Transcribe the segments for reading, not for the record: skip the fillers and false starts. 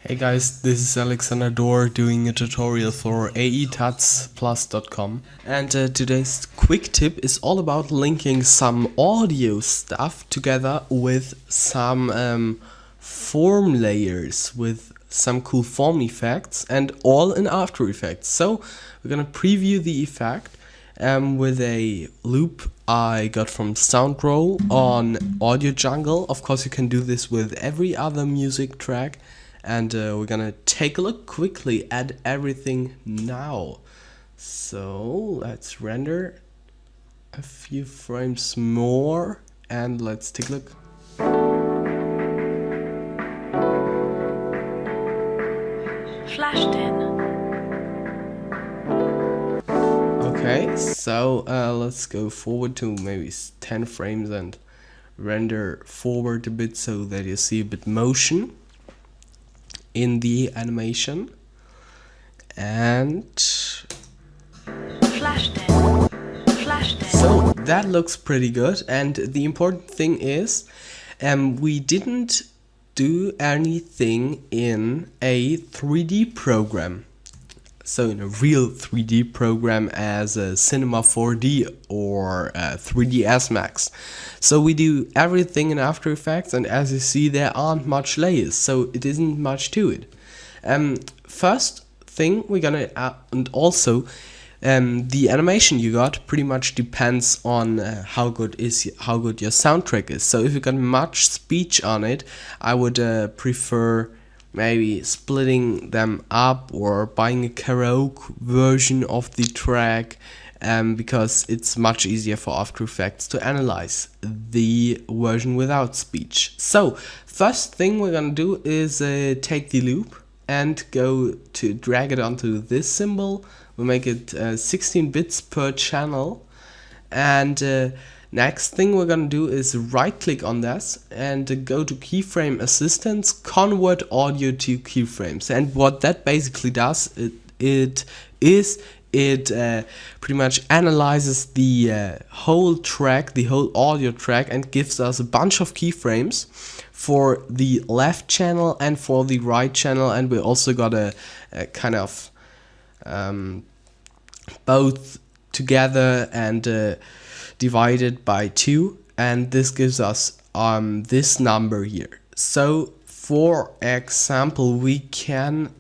Hey guys, this is Alexander Dorr doing a tutorial for aetutsplus.com, and today's quick tip is all about linking some audio stuff together with some form layers with some cool form effects, and all in After Effects. So we're gonna preview the effect with a loop I got from Soundroll on Audio Jungle. Of course, you can do this with every other music track. And we're gonna take a look quickly at everything now. So let's render a few frames more and let's take a look. Flashed in. Okay, so let's go forward to maybe 10 frames and render forward a bit so that you see a bit motion in the animation. And Flashed in. Flashed in. so that looks pretty good, and the important thing is we didn't do anything in a 3D program, so in a real 3D program as a Cinema 4D or 3ds Max. So we do everything in After Effects, and as you see, there aren't much layers, so it isn't much to it. First thing we're gonna and also the animation you got pretty much depends on how good your soundtrack is. So if you got much speech on it, I would prefer maybe splitting them up or buying a karaoke version of the track, because it's much easier for After Effects to analyze the version without speech. So first thing we're gonna do is take the loop and go to drag it onto this symbol. We'll make it 16 bits per channel, and next thing we're gonna do is right click on this and go to keyframe assistance, convert audio to keyframes. And what that basically does, it pretty much analyzes the whole track, the whole audio track, and gives us a bunch of keyframes for the left channel and for the right channel. And we also got a kind of both together and divided by 2, and this gives us this number here. So for example, we can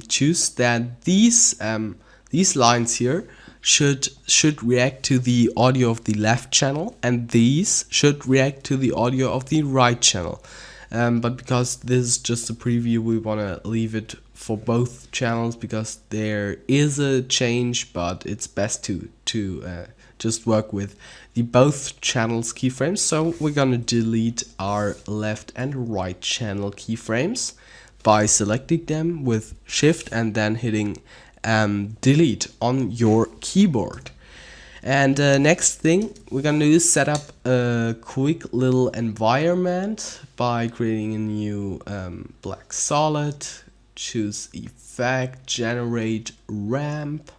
choose that these lines here should react to the audio of the left channel, and these should react to the audio of the right channel. But because this is just a preview, we want to leave it for both channels because there is a change, but it's best to just work with the both channels keyframes. So we're gonna delete our left and right channel keyframes by selecting them with Shift and then hitting delete on your keyboard. And next thing we're gonna do is set up a quick little environment by creating a new black solid. Choose effect, generate ramp.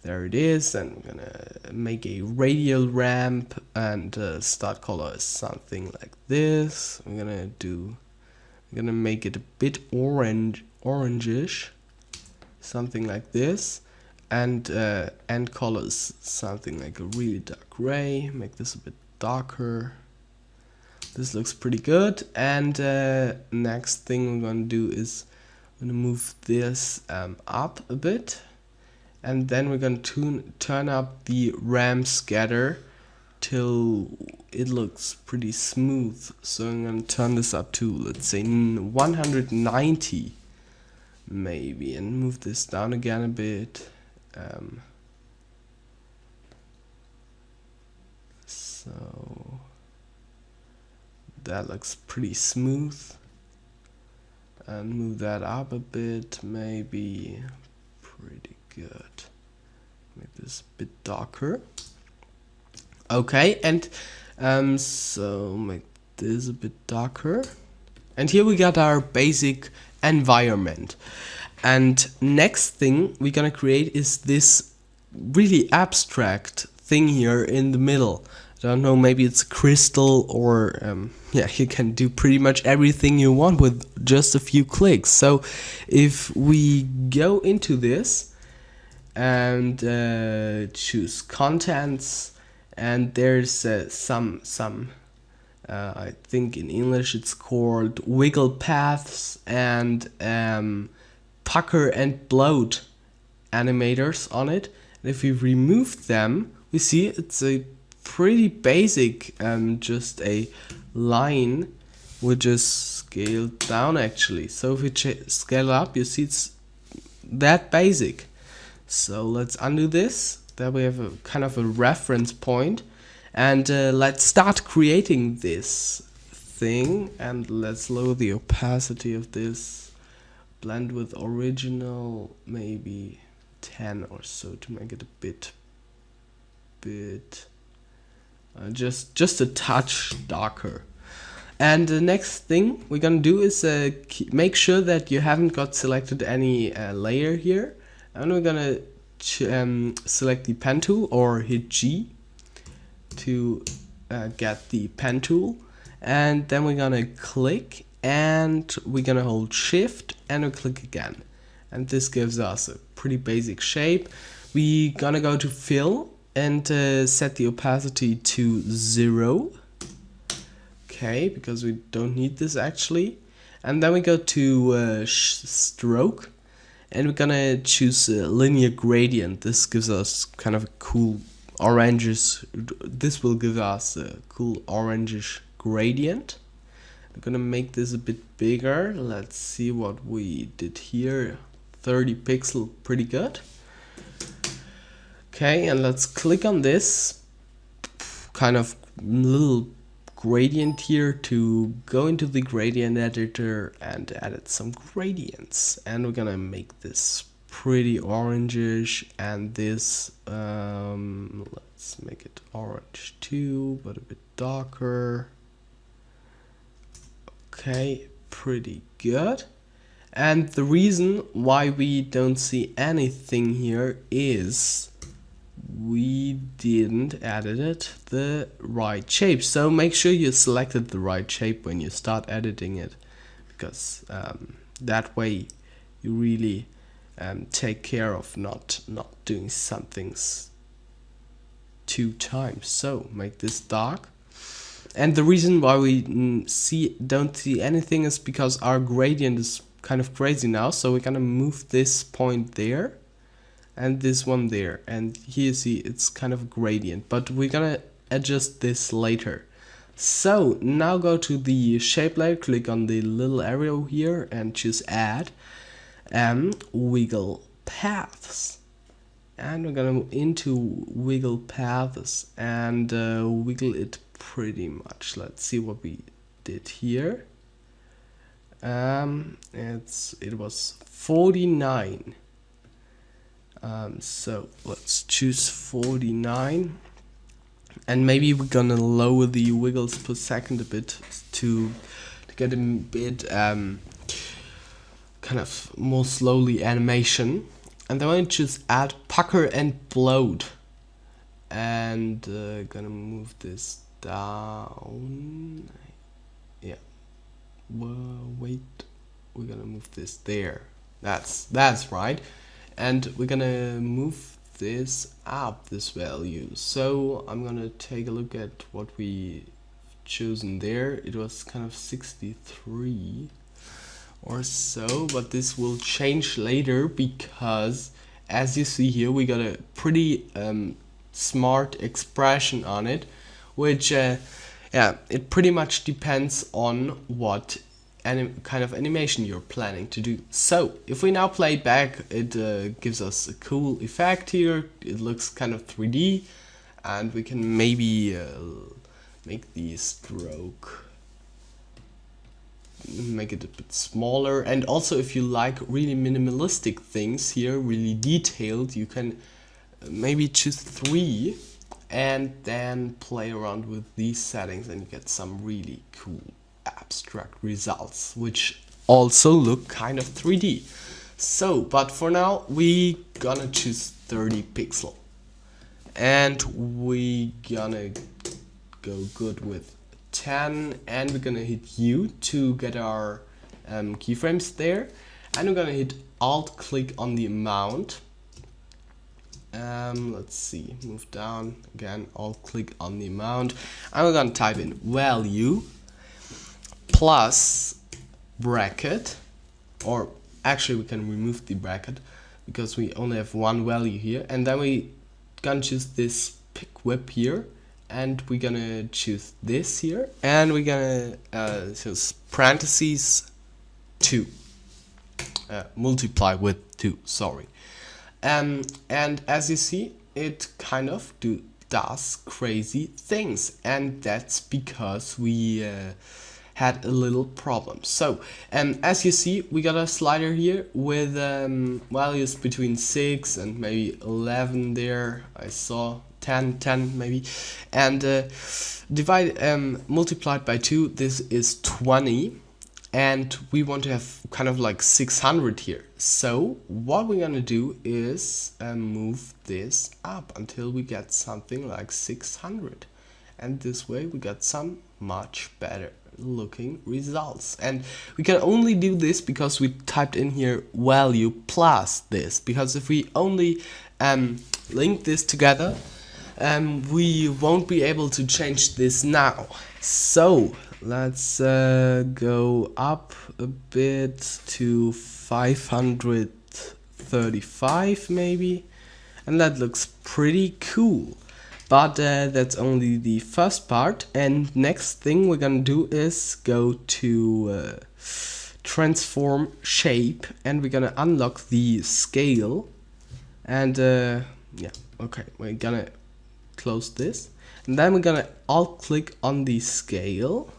There it is, and we're gonna make a radial ramp, and start color is something like this. We're gonna make it a bit orangish, something like this, and end color is something like a really dark gray. Make this a bit darker. This looks pretty good. And next thing we're gonna do is I'm gonna move this up a bit, and then we're gonna turn up the ramp scatter till it looks pretty smooth. So I'm gonna turn this up to, let's say, 190 maybe, and move this down again a bit. So that looks pretty smooth, and move that up a bit, maybe. Pretty good. Make this a bit darker. Okay, and so make this a bit darker, and here we got our basic environment. And next thing we're gonna create is this really abstract thing here in the middle. don't know, maybe it's a crystal, or yeah, you can do pretty much everything you want with just a few clicks. So if we go into this and choose contents, and there's some I think in English it's called wiggle paths and pucker and bloat animators on it. And if we remove them, we see it's a pretty basic, just a line which is scaled down actually. So if we scale up, you see it's that basic. So let's undo this. There we have a kind of a reference point, and let's start creating this thing. And let's lower the opacity of this. Blend with original, maybe 10 or so to make it a bit just a touch darker. And the next thing we're gonna do is make sure that you haven't got selected any layer here, and we're gonna select the pen tool or hit G to get the pen tool, and then we're gonna click and we're gonna hold shift and we'll click again, and this gives us a pretty basic shape. We're gonna go to fill and set the opacity to 0. Okay, because we don't need this actually. And then we go to stroke, and we're gonna choose linear gradient. This gives us kind of a cool oranges. This will give us a cool orangish gradient. I'm gonna make this a bit bigger. Let's see what we did here. 30 pixel, pretty good. Okay, and let's click on this kind of little gradient here to go into the gradient editor and edit some gradients. And we're gonna make this pretty orangish, and this let's make it orange too, but a bit darker. Okay, pretty good. And the reason why we don't see anything here is we didn't edit the right shape. So make sure you selected the right shape when you start editing it, because that way you really take care of not doing some things 2 times. So make this dark. And the reason why we don't see anything is because our gradient is kind of crazy now. So we're gonna move this point there and this one there, and here you see it's kind of a gradient, but we're gonna adjust this later. So now go to the shape layer, click on the little arrow here and choose add and wiggle paths, and we're gonna move into wiggle paths and wiggle it pretty much. Let's see what we did here. It was 49. So let's choose 49, and maybe we're gonna lower the wiggles per second a bit to get a bit kind of more slowly animation. And then I choose add pucker and bloat, and gonna move this down. Yeah, well, wait, we're gonna move this there. That's right. And we're gonna move this up, this value. So I'm gonna take a look at what we chosen there. It was kind of 63 or so, but this will change later, because as you see here we got a pretty smart expression on it, which yeah, it pretty much depends on what kind of animation you're planning to do. So if we now play it back, it gives us a cool effect here. It looks kind of 3D, and we can maybe make the stroke, make it a bit smaller. And also, if you like really minimalistic things here, really detailed, you can maybe choose 3 and then play around with these settings, and you get some really cool abstract results, which also look kind of 3D. So, but for now we gonna choose 30 pixel, and we gonna go good with 10, and we're gonna hit U to get our keyframes there, and we're gonna hit Alt click on the amount. Let's see, move down again, Alt click on the amount, and we're gonna type in value plus bracket, or actually we can remove the bracket because we only have one value here, and then we gonna choose this pick whip here, and we're gonna choose this here, and we're gonna choose parentheses 2, multiply with 2, sorry. And as you see, it kind of does crazy things, and that's because we had a little problem. So as you see, we got a slider here with values between 6 and maybe 11 there. I saw 10 maybe, and multiplied by 2, this is 20, and we want to have kind of like 600 here. So what we're gonna do is move this up until we get something like 600, and this way we got some much better looking results. And we can only do this because we typed in here value plus this, because if we only link this together, we won't be able to change this now. So let's go up a bit to 535 maybe, and that looks pretty cool. But that's only the first part, and next thing we're gonna do is go to transform shape, and we're gonna unlock the scale, and yeah, okay, we're gonna close this, and then we're gonna alt click on the scale,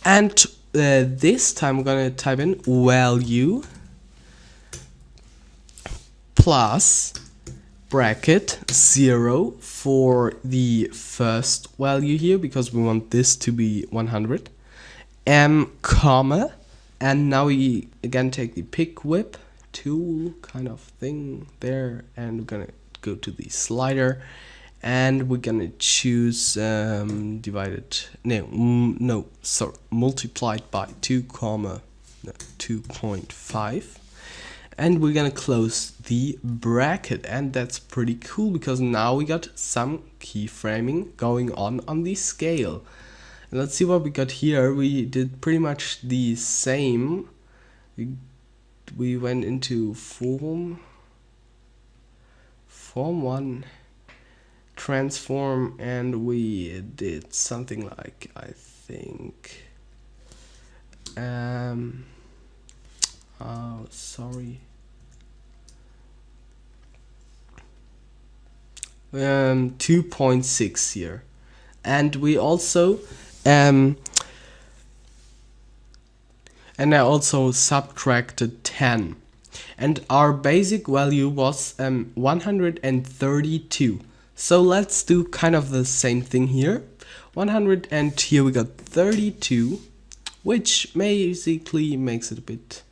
and this time we're gonna type in value plus bracket 0 for the first value here, because we want this to be 100, comma, and now we again take the pick whip tool kind of thing there, and we're gonna go to the slider, and we're gonna choose multiplied by 2.5, and we're gonna close the bracket, and that's pretty cool because now we got some keyframing going on the scale. And let's see what we got here. We did pretty much the same. We went into form 1, transform, and we did something like, I think, oh sorry, 2.6 here, and we also and I also subtracted 10, and our basic value was 132. So let's do kind of the same thing here. 100, and here we got 32, which basically makes it a bit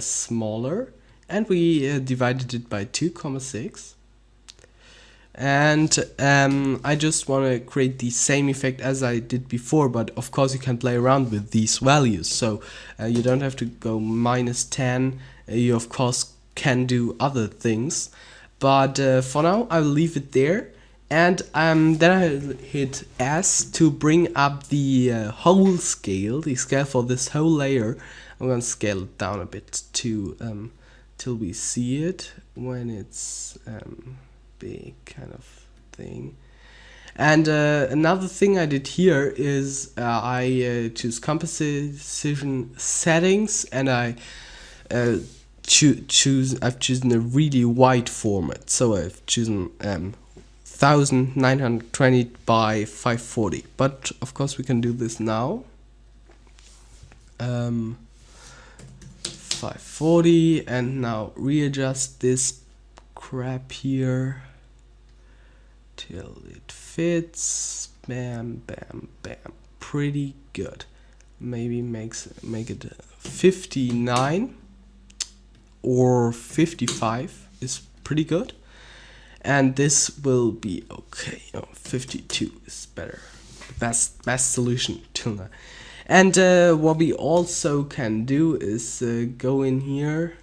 smaller, and we divided it by 2.6. And I just want to create the same effect as I did before, but of course you can play around with these values, so you don't have to go -10. You of course can do other things, but for now I'll leave it there, and then I'll hit S to bring up the whole scale, the scale for this whole layer. I'm gonna scale it down a bit to till we see it when it's big kind of thing. And another thing I did here is I choose composition settings, and I've chosen a really wide format, so I've chosen 1920 by 540, but of course we can do this now. 540, and now readjust this crap here till it fits. Bam, bam, bam. Pretty good. Maybe make it 59 or 55 is pretty good, and this will be okay. 52 is better. best solution till now. And what we also can do is go in here,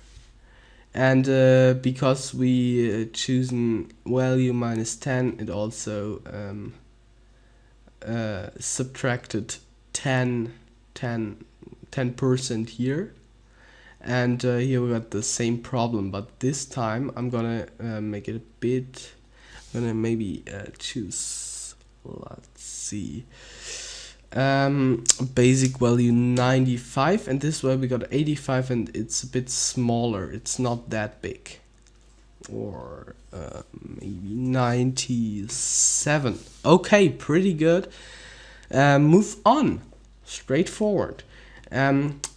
and because we choosing value -10, it also subtracted 10% here. And here we got the same problem, but this time I'm gonna make it a bit. I'm gonna maybe choose, let's see, basic value 95, and this way we got 85, and it's a bit smaller. It's not that big, or maybe 97. Okay, pretty good. Move on, straightforward.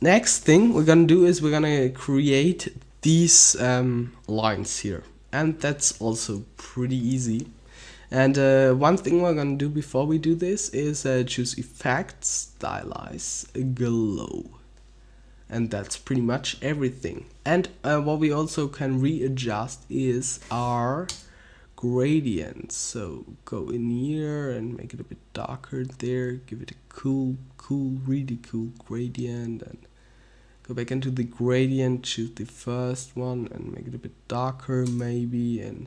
Next thing we're gonna do is we're gonna create these lines here, and that's also pretty easy. And one thing we're gonna do before we do this is choose Effect, Stylize, Glow, and that's pretty much everything. And what we also can readjust is our gradient. So go in here and make it a bit darker there, give it a cool, really cool gradient, and go back into the gradient, choose the first one and make it a bit darker maybe, and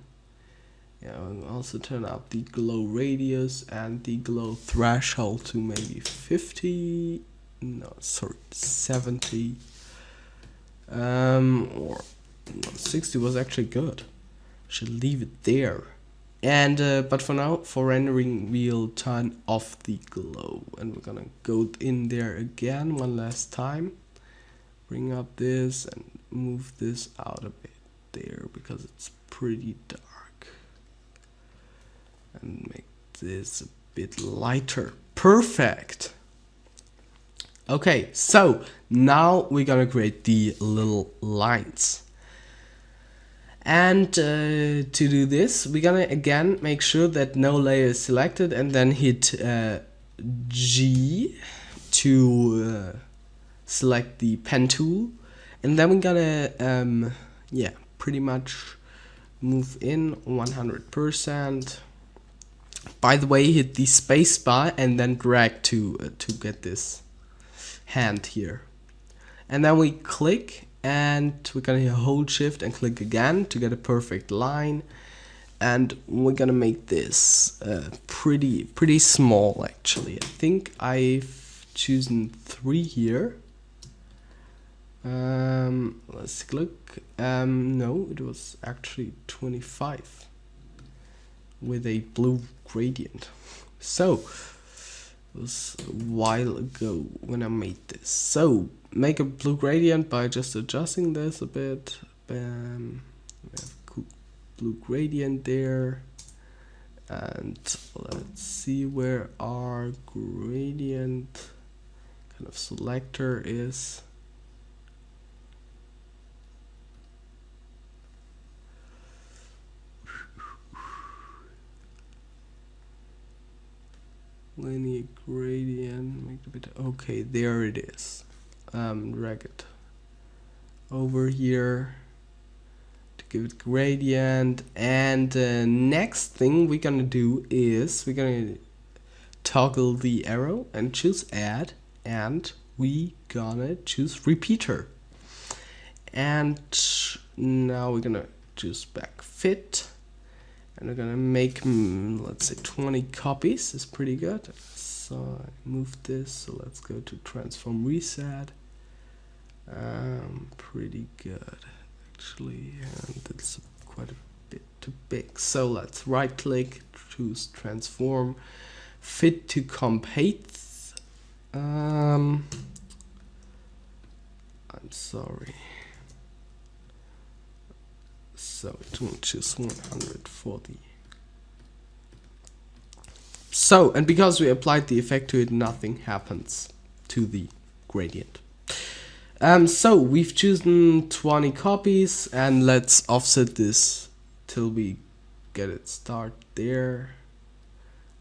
yeah, and also turn up the glow radius and the glow threshold to maybe 50, no, sorry, 70, or no, 60 was actually good. Should leave it there. And but for now, for rendering, we'll turn off the glow, and we're gonna go in there again one last time, bring up this and move this out a bit there because it's pretty dark, and make this a bit lighter. Perfect. Okay, so now we're gonna create the little lines. And to do this, we're gonna again make sure that no layer is selected, and then hit G to select the pen tool, and then we're gonna yeah, pretty much move in 100%. By the way, hit the space bar and then drag to get this hand here, and then we click. And we're gonna hold shift and click again to get a perfect line, and we're gonna make this pretty small actually. I think I've chosen 3 here. Let's look. No, it was actually 25 with a blue gradient. So it was a while ago when I made this. So make a blue gradient by just adjusting this a bit. Bam. We have cool blue gradient there. And let's see where our gradient kind of selector is. Linear gradient, make it a bit, okay, there it is. Drag it over here to give it gradient, and next thing we're gonna do is we're gonna toggle the arrow and choose add, and we gonna choose repeater, and now we're gonna choose back fit, and we're gonna make let's say 20 copies is pretty good. So I moved this, so let's go to transform reset. Pretty good actually, and it's quite a bit too big. So let's right click, choose transform, fit to comp height. I'm sorry. So it will choose 140. So, and because we applied the effect to it, nothing happens to the gradient. So we've chosen 20 copies, and let's offset this till we get it start there.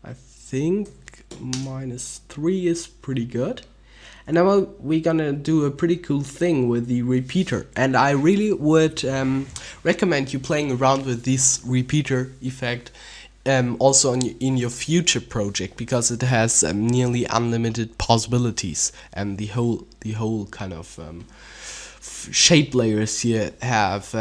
I think -3 is pretty good. And now we're gonna do a pretty cool thing with the repeater, and I really would recommend you playing around with this repeater effect also in your future project, because it has nearly unlimited possibilities, and the whole kind of shape layers here have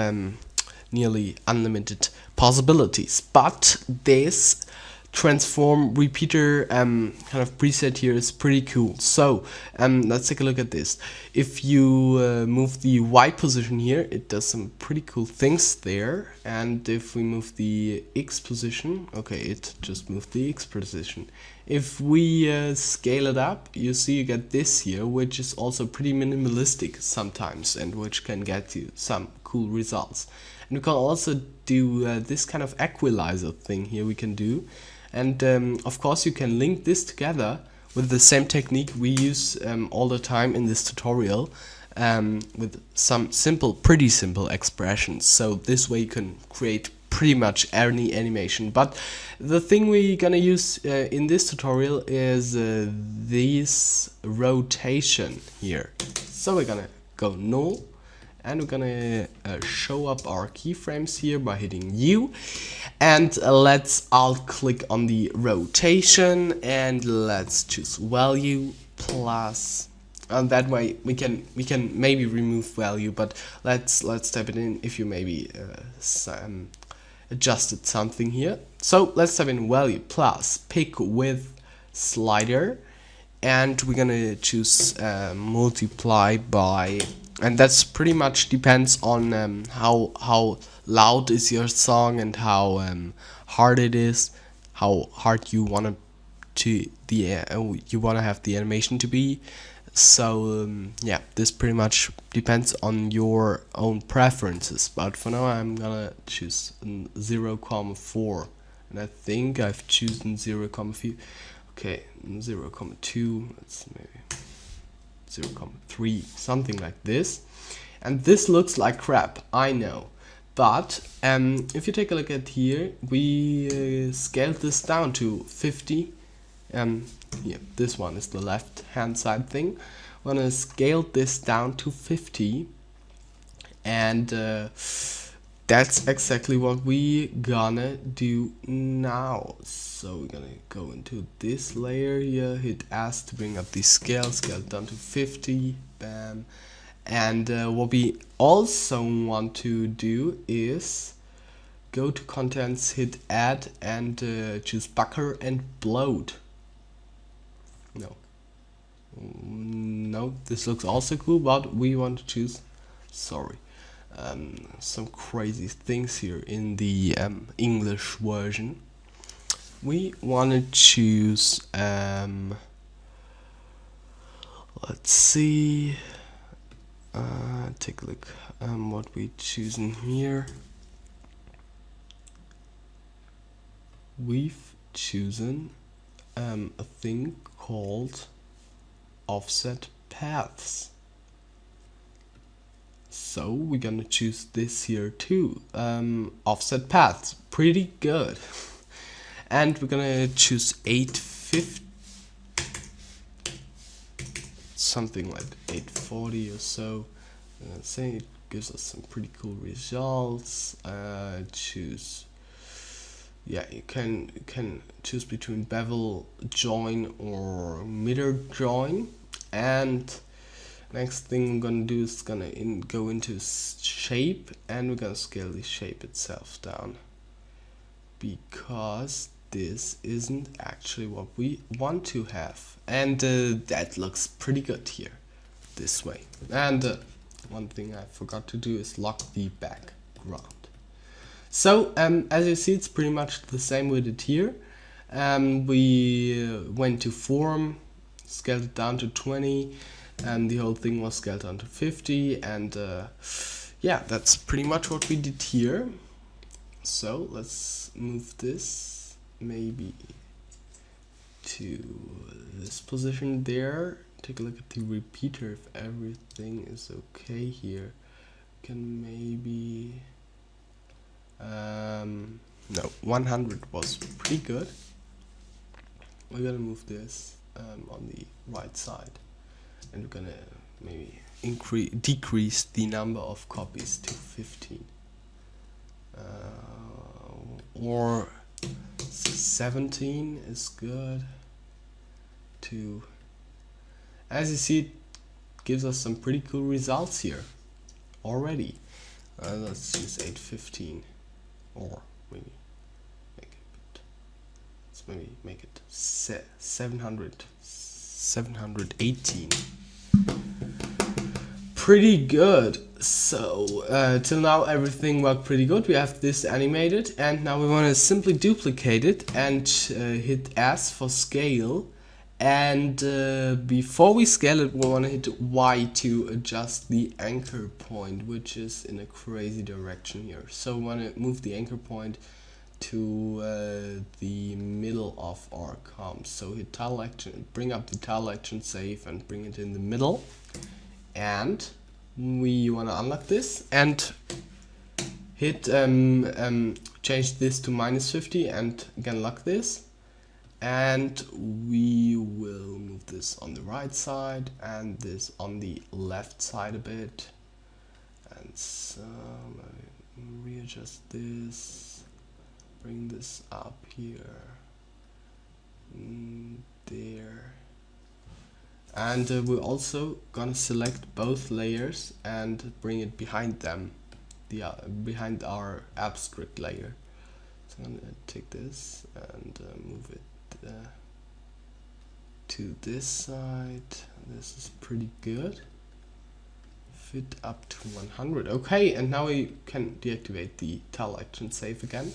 nearly unlimited possibilities. But this transform repeater kind of preset here is pretty cool. So let's take a look at this. If you move the Y position here, it does some pretty cool things there. And if we move the X position, okay, it just moved the X position. If we scale it up, you see you get this here, which is also pretty minimalistic sometimes, and which can get you some cool results. And we can also do this kind of equalizer thing here we can do. And of course you can link this together with the same technique we use all the time in this tutorial, with some pretty simple expressions. So this way you can create pretty much any animation. But the thing we're gonna use in this tutorial is this rotation here. So we're gonna go null, and we're gonna show up our keyframes here by hitting U, and let's alt click on the rotation, and let's choose value plus, and that way we can maybe remove value, but let's type it in if you maybe adjusted something here. So let's type in value plus pick width slider, and we're gonna choose multiply by, and that's pretty much depends on how loud is your song and how hard it is, how hard you want you want to have the animation to be. So yeah, this pretty much depends on your own preferences, but for now I'm gonna choose 0,4, and I think I've chosen 0,4. Okay, 0,2, let's maybe 0,3, something like this. And this looks like crap, I know, but if you take a look at here, we scaled this down to 50. Yeah, this one is the left hand side thing. We're gonna scale this down to 50, and that's exactly what we gonna do now. So we're gonna go into this layer here, hit S to bring up the scale down to 50, bam. And what we also want to do is go to contents, hit add, and choose bucker and bloat. No, this looks also cool, but we want to choose, sorry, some crazy things here in the English version. We want to choose, let's see, take a look what we chosen here. We've chosen a thing called offset paths. So we're gonna choose this here too. Offset paths, pretty good. And we're gonna choose 850, something like 840 or so. Say it gives us some pretty cool results. Choose, yeah, you can choose between bevel join or mirror join. And next thing I'm gonna do is gonna go into shape, and we're gonna scale the shape itself down, because this isn't actually what we want to have. And that looks pretty good here, this way. And one thing I forgot to do is lock the background. So as you see, it's pretty much the same we did here. We went to form, scaled it down to 20, and the whole thing was scaled down to 50, and yeah, that's pretty much what we did here. So let's move this maybe to this position there. Take a look at the repeater if everything is okay here. Can maybe no, 100 was pretty good. We're gonna move this on the right side, and we're gonna maybe decrease the number of copies to 15, or 17 is good. As you see, it gives us some pretty cool results here already. Let's use 815, or maybe make it 718. Pretty good. So till now everything worked pretty good. We have this animated, and now we want to simply duplicate it and hit S for scale. And before we scale it, we want to hit Y to adjust the anchor point, which is in a crazy direction here. So we want to move the anchor point to the middle of our comp. So hit tile action, bring up the tile action, save, and bring it in the middle. And we want to unlock this and hit change this to -50 and again lock this. And we will move this on the right side and this on the left side a bit. And so readjust this, bring this up here, there. And we're also gonna select both layers and bring it behind them, behind our abstract layer. So I'm gonna take this and move it to this side. This is pretty good. Fit up to 100. Okay, and now we can deactivate the tile action, save again.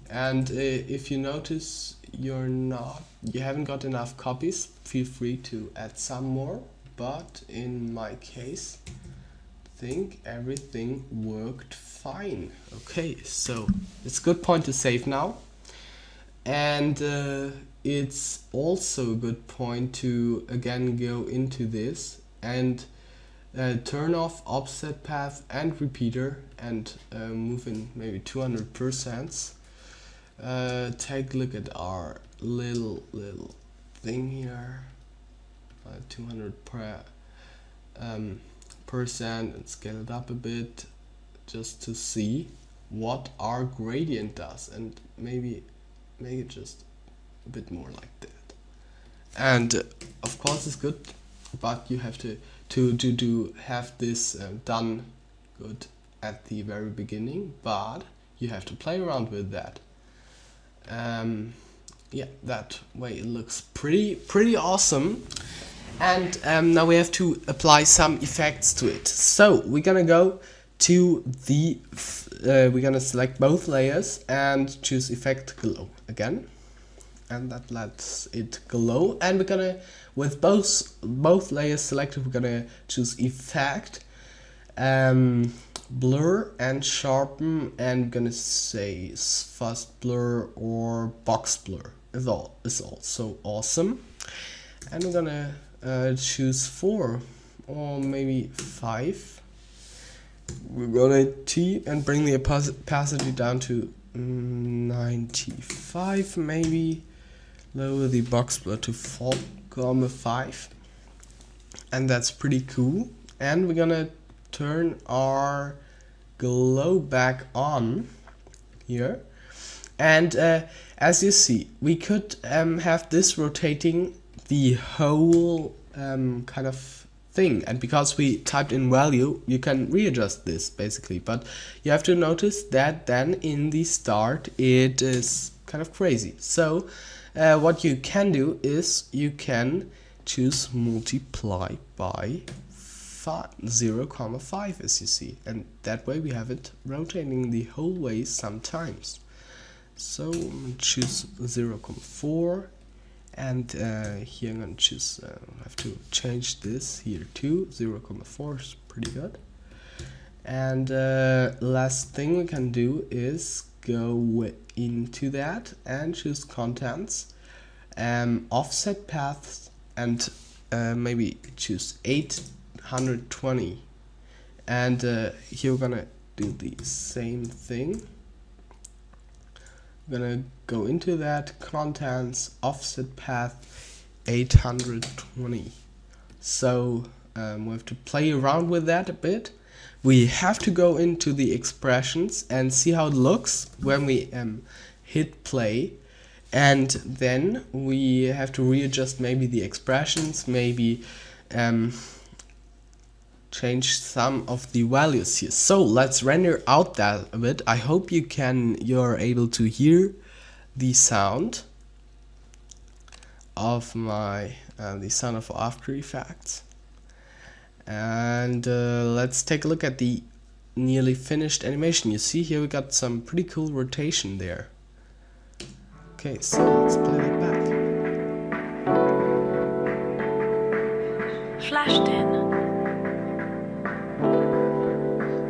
And if you notice you haven't got enough copies, feel free to add some more. But in my case, I think everything worked fine. Okay, so it's a good point to save now. And it's also a good point to again go into this and turn off offset path and repeater and move in maybe 200%. Take a look at our little thing here, 200% and scale it up a bit just to see what our gradient does, and maybe make it just a bit more like that. And of course it's good, but you have to have this done good at the very beginning, but you have to play around with that. Yeah, that way it looks pretty awesome. And now we have to apply some effects to it. So we're gonna go to the we're gonna select both layers and choose effect glow again, and that lets it glow. And we're gonna, with both layers selected, we're gonna choose effect, blur and sharpen, and gonna say fast blur or box blur is also awesome. And we're gonna choose 4 or maybe 5. We're gonna T and bring the opacity down to 95 maybe. Lower the box blur to 4,5, and that's pretty cool. And we're gonna turn our glow back on here, and as you see, we could have this rotating the whole kind of thing, and because we typed in value, you can readjust this basically, but you have to notice that then in the start it is kind of crazy. So what you can do is you can choose multiply by 0,5 as you see, and that way we have it rotating the whole way sometimes. So I'm gonna choose 0,4, and here I'm gonna choose I have to change this here too. 0,4 is pretty good. And last thing we can do is go into that and choose contents, offset paths, and maybe choose 820. And here we're gonna do the same thing. We're gonna go into that, contents, offset path, 820. So we have to play around with that a bit. We have to go into the expressions and see how it looks when we hit play, and then we have to readjust maybe the expressions, maybe change some of the values here. So let's render out that a bit. I hope you're able to hear the sound of my the sound of After Effects. And let's take a look at the nearly finished animation. You see here we got some pretty cool rotation there. Okay, so let's play that back. Flashed in.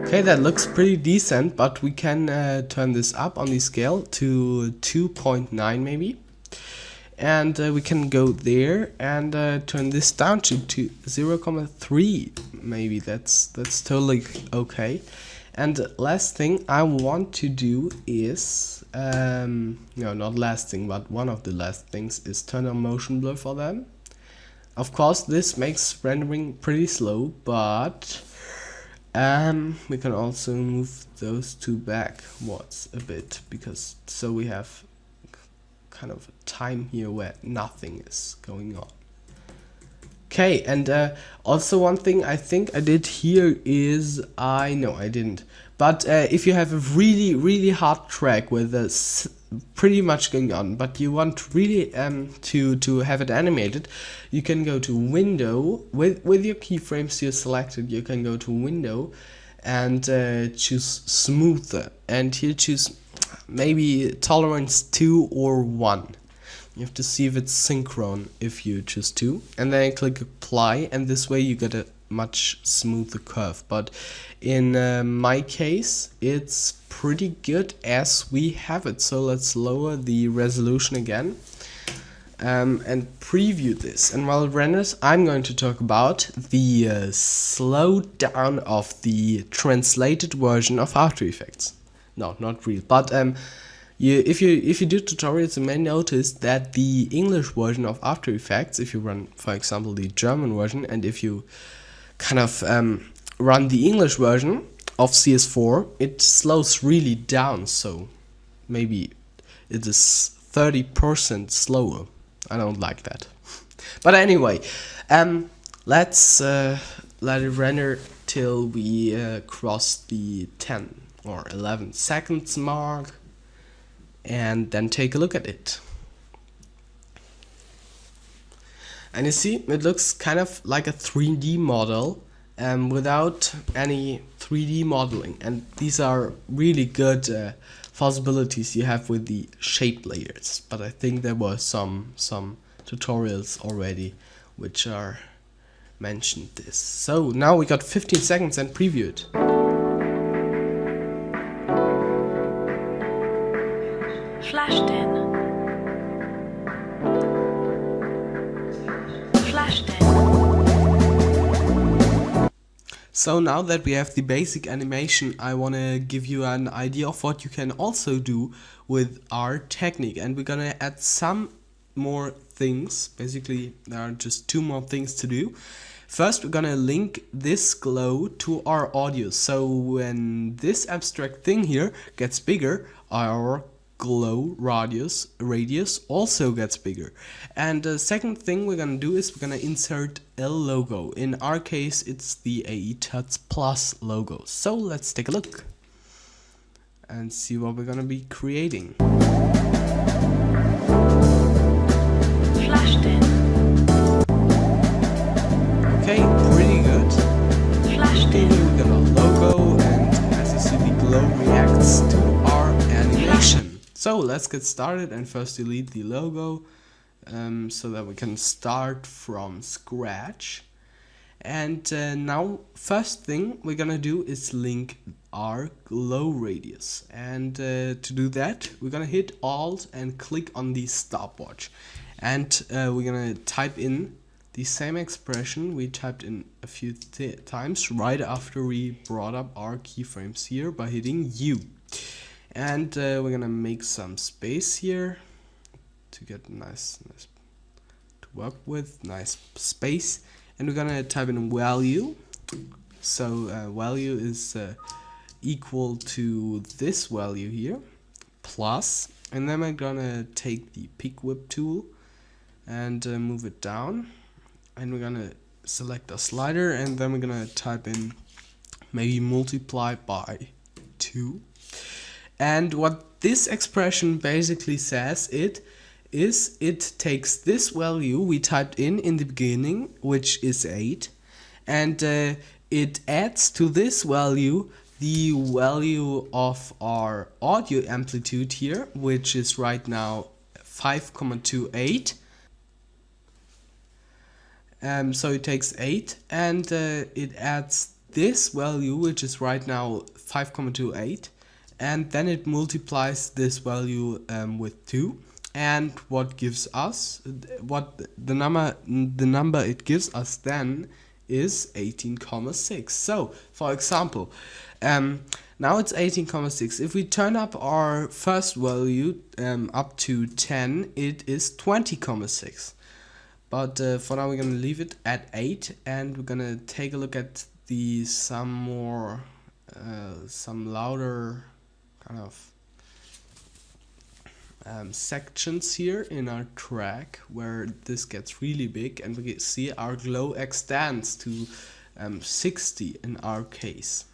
Okay, that looks pretty decent, but we can turn this up on the scale to 2.9 maybe. And we can go there and turn this down to 0.3 maybe. That's totally okay. And last thing I want to do is no, not last thing, but one of the last things is turn on motion blur for them. Of course this makes rendering pretty slow, but we can also move those two backwards a bit, because so we have kind of a time here where nothing is going on. Okay, and also one thing I think I did here is no, I didn't. But if you have a really hard track with pretty much going on, but you want really to have it animated, you can go to Window with your keyframes you selected. You can go to Window and choose Smoother, and here choose maybe tolerance 2 or 1. You have to see if it's synchron if you choose 2, and then click apply, and this way you get a much smoother curve. But in my case it's pretty good as we have it. So let's lower the resolution again and preview this. And while it renders, I'm going to talk about the slowdown of the translated version of After Effects. No, not real, but if you do tutorials, you may notice that the English version of After Effects, if you run, for example, the German version, and if you kind of run the English version of CS4, it slows really down. So maybe it is 30% slower. I don't like that. But anyway, let's let it render till we cross the 10 or 11 seconds mark, and then take a look at it. And you see, it looks kind of like a 3D model without any 3D modeling, and these are really good possibilities you have with the shape layers. But I think there were some tutorials already which are mentioned this. So now we got 15 seconds and preview it. Flashed in. Flashed in. So now that we have the basic animation, I want to give you an idea of what you can also do with our technique, and we're gonna add some more things. Basically there are just 2 more things to do. First, we're gonna link this glow to our audio, so when this abstract thing here gets bigger, our glow radius also gets bigger. And the second thing we're gonna do is we're gonna insert a logo. In our case it's the AE Tuts Plus logo. So let's take a look and see what we're gonna be creating. Flashed in. Okay, pretty good. Flashed in. We got our logo, and as you see, the glow reacts to our animation. So let's get started, and first delete the logo so that we can start from scratch. And now first thing we're gonna do is link our glow radius, and to do that we're gonna hit Alt and click on the stopwatch, and we're gonna type in the same expression we typed in a few times right after we brought up our keyframes here by hitting U. And we're gonna make some space here to get nice to work with, nice space, and we're gonna type in value. So value is equal to this value here plus, And then I'm gonna take the pick whip tool and move it down, and we're gonna select a slider, and then we're gonna type in maybe multiply by 2. And what this expression basically says it takes this value we typed in the beginning, which is 8, and it adds to this value the value of our audio amplitude here, which is right now 5,28. So it takes 8, and it adds this value, which is right now 5,28, and then it multiplies this value with 2. And what gives us, what the number it gives us then is 18,6. So, for example, now it's 18,6. If we turn up our first value up to 10, it is 20,6. But for now we're gonna leave it at 8, and we're gonna take a look at some louder kind of sections here in our track where this gets really big, and we see our glow extends to 60 in our case.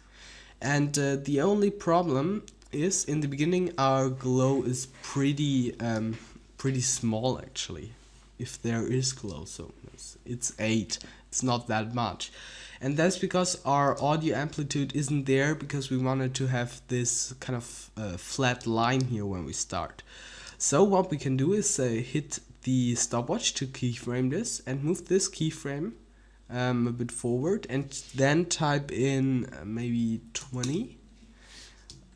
And the only problem is in the beginning our glow is pretty small actually, if there is glow, so it's 8, it's not that much. And that's because our audio amplitude isn't there, because we wanted to have this kind of flat line here when we start. So what we can do is hit the stopwatch to keyframe this, and move this keyframe a bit forward, and then type in maybe 20.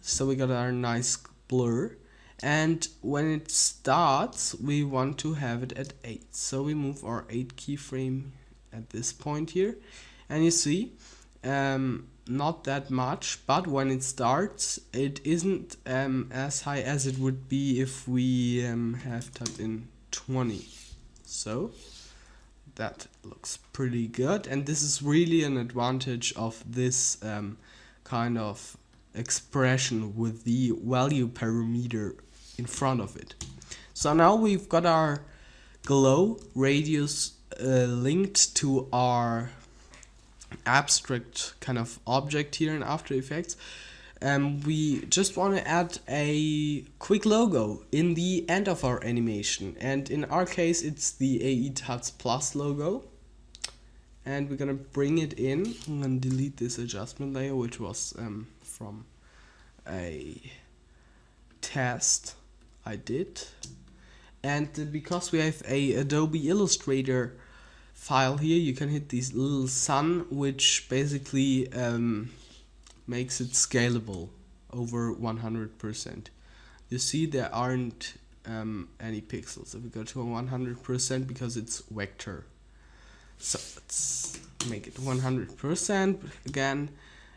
So we got our nice blur. And when it starts, we want to have it at 8. So we move our 8 keyframe at this point here. And you see, not that much, but when it starts, it isn't as high as it would be if we have typed in 20. So that looks pretty good. And this is really an advantage of this kind of expression with the value parameter in front of it. So now we've got our glow radius linked to our abstract kind of object here in After Effects. We just want to add a quick logo in the end of our animation, and in our case it's the AE Tuts Plus logo, and we're gonna bring it in. I'm gonna delete this adjustment layer, which was from a test I did, and because we have a Adobe Illustrator file here, you can hit this little sun, which basically makes it scalable over 100%. You see there aren't any pixels if we go to 100%, because it's vector. So let's make it 100% again,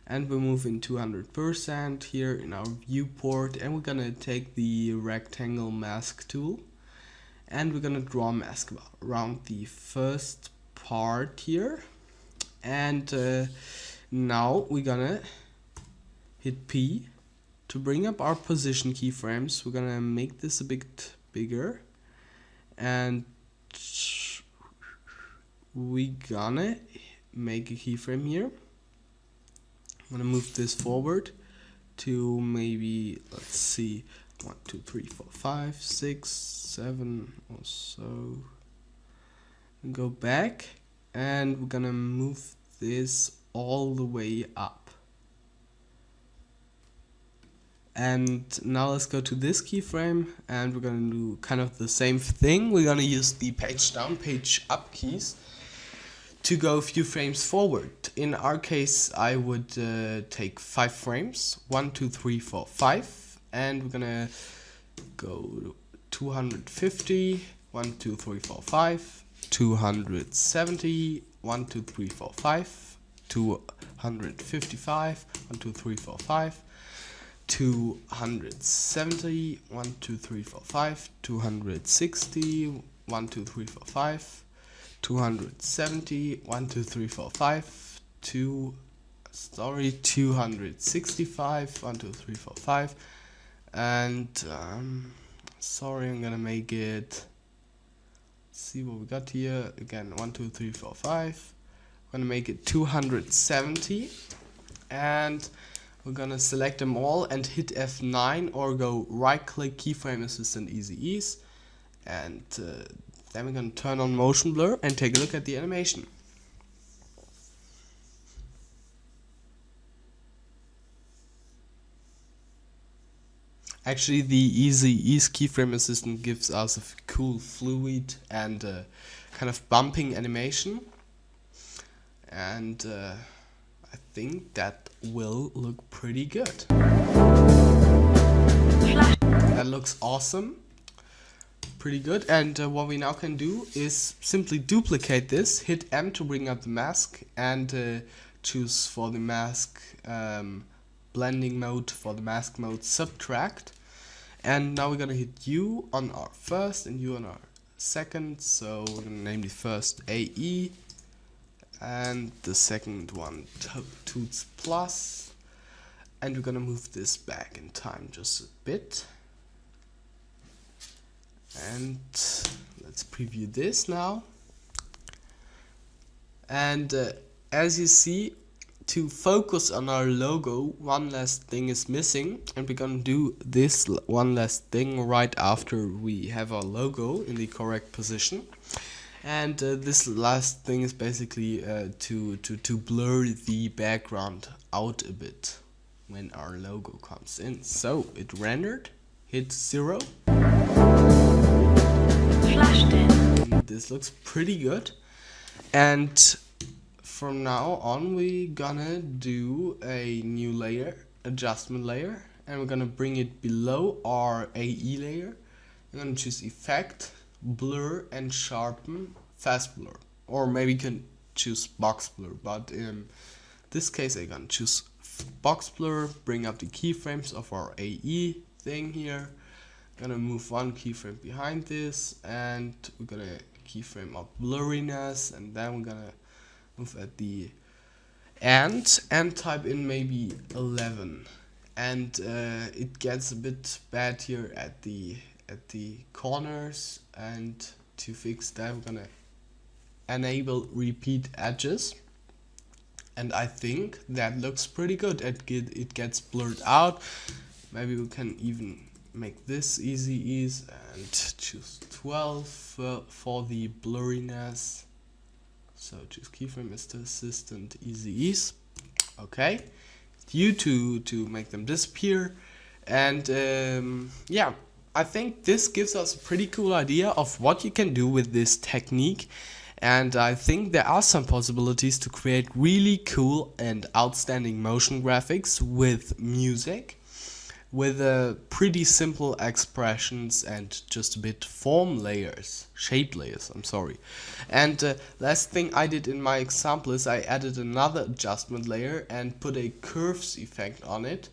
and we move in 200% here in our viewport, and we're gonna take the rectangle mask tool, and we're gonna draw a mask around the first part here. And now we're gonna hit P to bring up our position keyframes. We're gonna make this a bit bigger, and we're gonna make a keyframe here. I'm gonna move this forward to maybe, let's see, 1, 2, 3, 4, 5, 6, 7 or so. And go back, and we're gonna move this all the way up. And now let's go to this keyframe, and we're gonna do kind of the same thing. We're gonna use the page down, page up keys to go a few frames forward. In our case, I would take 5 frames, 1, 2, 3, 4, 5, and we're gonna go 250, 1, 2, 3, 4, 5, 270, 1, 2, 3, 4, 5, 255, 1, 2, 3, 4, 5, 270, 1, 2, 3, 4, 5, 260, 1, 2, 3, 4, 5, 270, 1, 2, 3, 4, 5, 265, 1, 2, 3, 4, 5, and sorry, I'm gonna make it, see what we got here, again 1 2 3 4 5. I'm gonna make it 270, and we're gonna select them all and hit F9 or go right click keyframe assistant easy ease, and then we're gonna turn on motion blur and take a look at the animation. Actually, the easy ease keyframe assistant gives us a cool fluid and kind of bumping animation, and I think that will look pretty good. That looks awesome, pretty good. And what we now can do is simply duplicate this, hit M to bring up the mask, and choose for the mask blending mode, for the mask mode subtract. And now we're gonna hit U on our first and U on our second, so we're gonna name the first AE and the second one Toots Plus, and we're gonna move this back in time just a bit, and let's preview this now. And as you see, to focus on our logo, one last thing is missing, and we're gonna do this one last thing right after we have our logo in the correct position. And this last thing is basically to blur the background out a bit when our logo comes in. So it rendered, hit 0. Flashed in. This looks pretty good. And from now on we're gonna do a new layer, adjustment layer, and we're gonna bring it below our AE layer. We're gonna choose effect, blur and sharpen, fast blur, or maybe you can choose box blur, but in this case I'm gonna choose box blur, bring up the keyframes of our AE thing here. Gonna move one keyframe behind this, and we're gonna keyframe up blurriness, and then we're gonna move at the end and type in maybe 11, and it gets a bit bad here at the corners, and to fix that we're gonna enable repeat edges, and I think that looks pretty good. It gets blurred out. Maybe we can even make this easy ease and choose 12 for the blurriness. So choose keyframe assistant easy ease. Okay, you to make them disappear, and yeah, I think this gives us a pretty cool idea of what you can do with this technique, and I think there are some possibilities to create really cool and outstanding motion graphics with music, with pretty simple expressions and just a bit shape layers, I'm sorry. And last thing I did in my example is I added another adjustment layer and put a curves effect on it,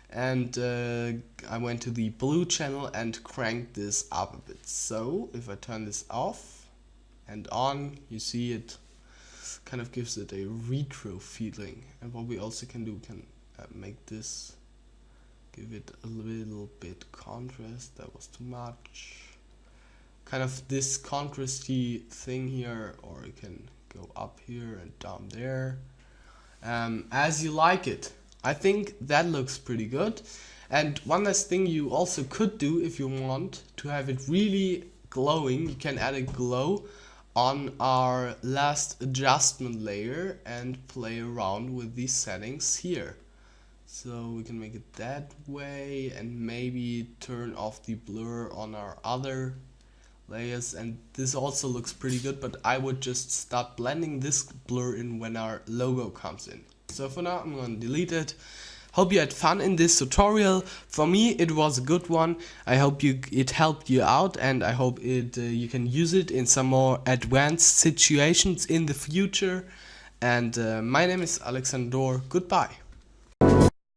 and I went to the blue channel and cranked this up a bit. So if I turn this off and on, you see it kind of gives it a retro feeling. And what we also can do, we can make this, give it a little bit contrast. That was too much. Kind of this contrasty thing here, or you can go up here and down there, as you like it. I think that looks pretty good. And one last thing you also could do, if you want to have it really glowing, you can add a glow on our last adjustment layer and play around with these settings here. So we can make it that way, and maybe turn off the blur on our other layers, and this also looks pretty good, but I would just start blending this blur in when our logo comes in. So for now I'm going to delete it. Hope you had fun in this tutorial. For me it was a good one. I hope it helped you out, and I hope you can use it in some more advanced situations in the future. And my name is Alexander. Goodbye.